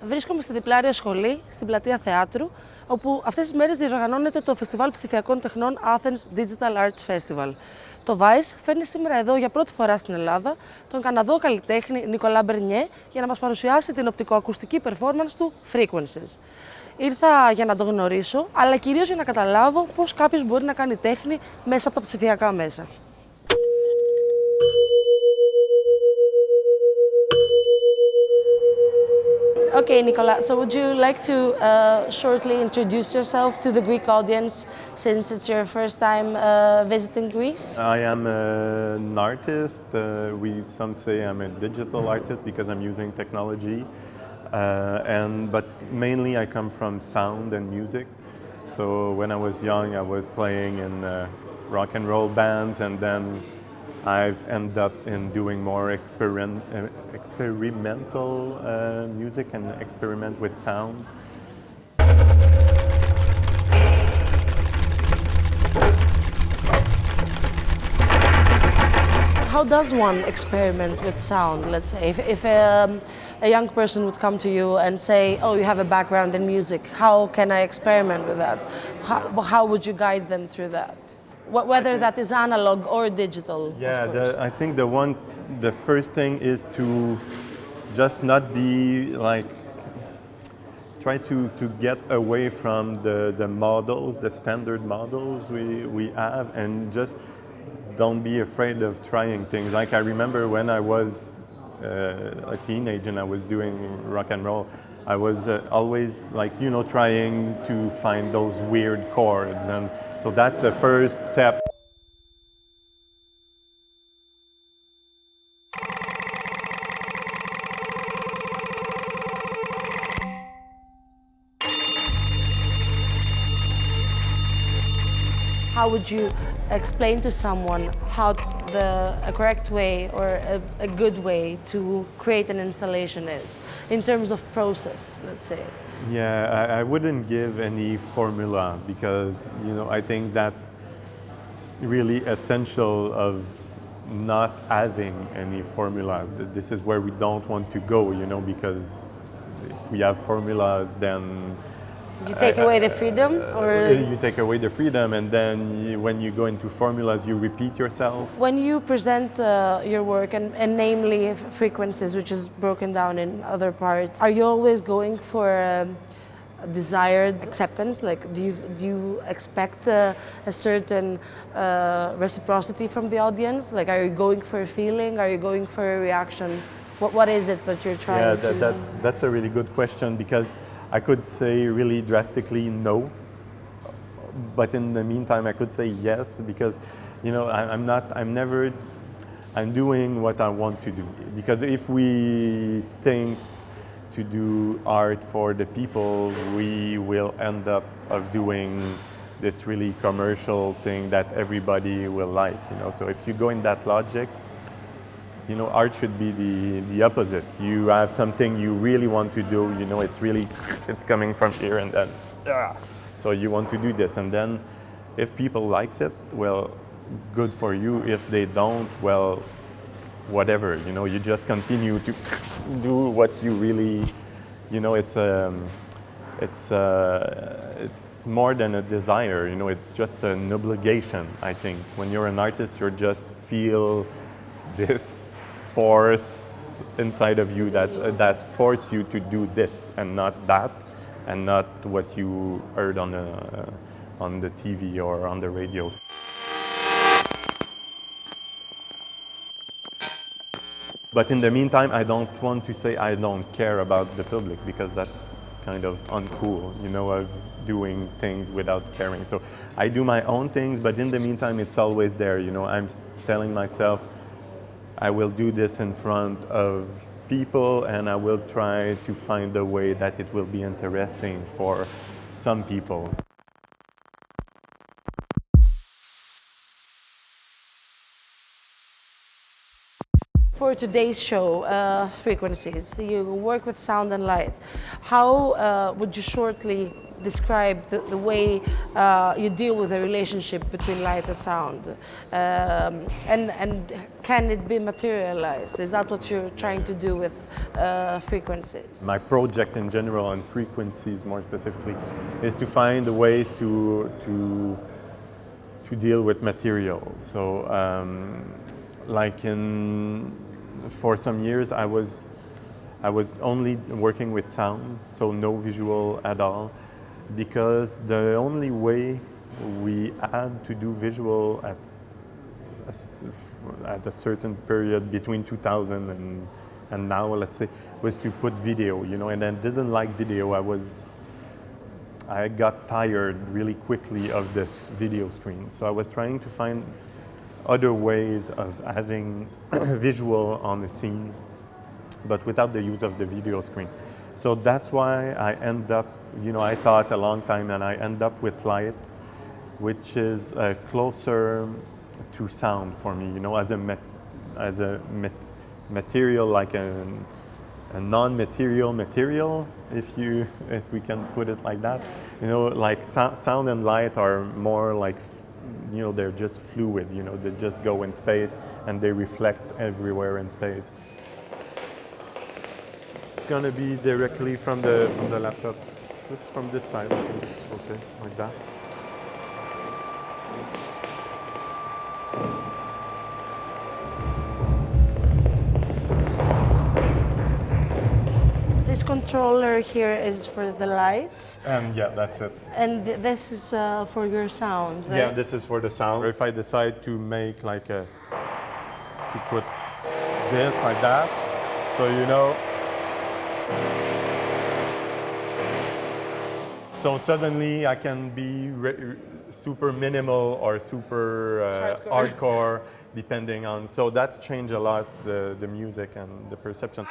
Βρίσκομαι στη διπλάρια σχολή, στην πλατεία Θεάτρου, όπου αυτές τις μέρες διοργανώνεται το Φεστιβάλ Ψηφιακών Τεχνών Athens Digital Arts Festival. Το Vice φέρνει σήμερα εδώ για πρώτη φορά στην Ελλάδα τον Καναδό καλλιτέχνη Nicolas Bernier για να μας παρουσιάσει την οπτικοακουστική performance του Frequencies. Ήρθα για να το γνωρίσω, αλλά κυρίως για να καταλάβω πώς κάποιος μπορεί να κάνει τέχνη μέσα από τα ψηφιακά μέσα. Okay, Nicolas, so would you like to shortly introduce yourself to the Greek audience since it's your first time visiting Greece? I am an artist. Some say I'm a digital artist because I'm using technology. But mainly I come from sound and music. So when I was young, I was playing in rock and roll bands, and then I've ended up in doing more experimental music and experiment with sound. How does one experiment with sound, let's say? If a young person would come to you and say, oh, you have a background in music, how can I experiment with that? How would you guide them through that? Whether that is analog or digital. Yeah, I think the first thing is to just not be like, try to get away from the models, the standard models we have, and just don't be afraid of trying things. Like I remember when I was a teenager and I was doing rock and roll, I was always like, trying to find those weird chords. And so that's the first step. How would you explain to someone how a correct way or a good way to create an installation is, in terms of process, let's say? Yeah, I wouldn't give any formula because, I think that's really essential of not having any formula. This is where we don't want to go, because if we have formulas, then you take away the freedom, or you take away the freedom, and then when you go into formulas, you repeat yourself. When you present your work, and namely Frequencies, which is broken down in other parts, are you always going for a desired acceptance? Like, do you expect a certain reciprocity from the audience? Like, are you going for a feeling? Are you going for a reaction? What is it that you're trying to? That's a really good question, because I could say really drastically no, but in the meantime I could say yes, because I'm doing what I want to do. Because if we think to do art for the people, we will end up of doing this really commercial thing that everybody will like. So if you go in that logic, art should be the opposite. You have something you really want to do, it's coming from here, and then, so you want to do this. And then if people likes it, well, good for you. If they don't, well, whatever, you just continue to do what you really, it's more than a desire, it's just an obligation, I think. When you're an artist, you just feel this force inside of you that force you to do this and not that, and not what you heard on the TV or on the radio. But in the meantime, I don't want to say I don't care about the public, because that's kind of uncool, of doing things without caring. So I do my own things, but in the meantime, it's always there. I'm telling myself, I will do this in front of people, and I will try to find a way that it will be interesting for some people. For today's show, Frequencies, you work with sound and light. How would you shortly describe the way you deal with the relationship between light and sound? And can it be materialized? Is that what you're trying to do with frequencies? My project in general, and frequencies more specifically, is to find ways to deal with material. So, for some years, I was only working with sound, so no visual at all, because the only way we had to do visual at a certain period between 2000 and now, let's say, was to put video, you know, and I didn't like video. I got tired really quickly of this video screen. So I was trying to find other ways of having visual on the scene, but without the use of the video screen. So that's why I end up, you know, I thought a long time, and I end up with light, which is closer to sound for me, you know, as a material, like a non-material material, if we can put it like that. You know, like sound and light are more like, you know, they're just fluid, you know, they just go in space and they reflect everywhere in space. It's gonna be directly from the laptop, just from this side. I think it's okay, like that. This controller here is for the lights. Yeah, that's it. And this is for your sound, right? Yeah, this is for the sound. If I decide to make to put this like that, so you know, so suddenly I can be super minimal or super hardcore, depending on. So that's changed a lot the music and the perception.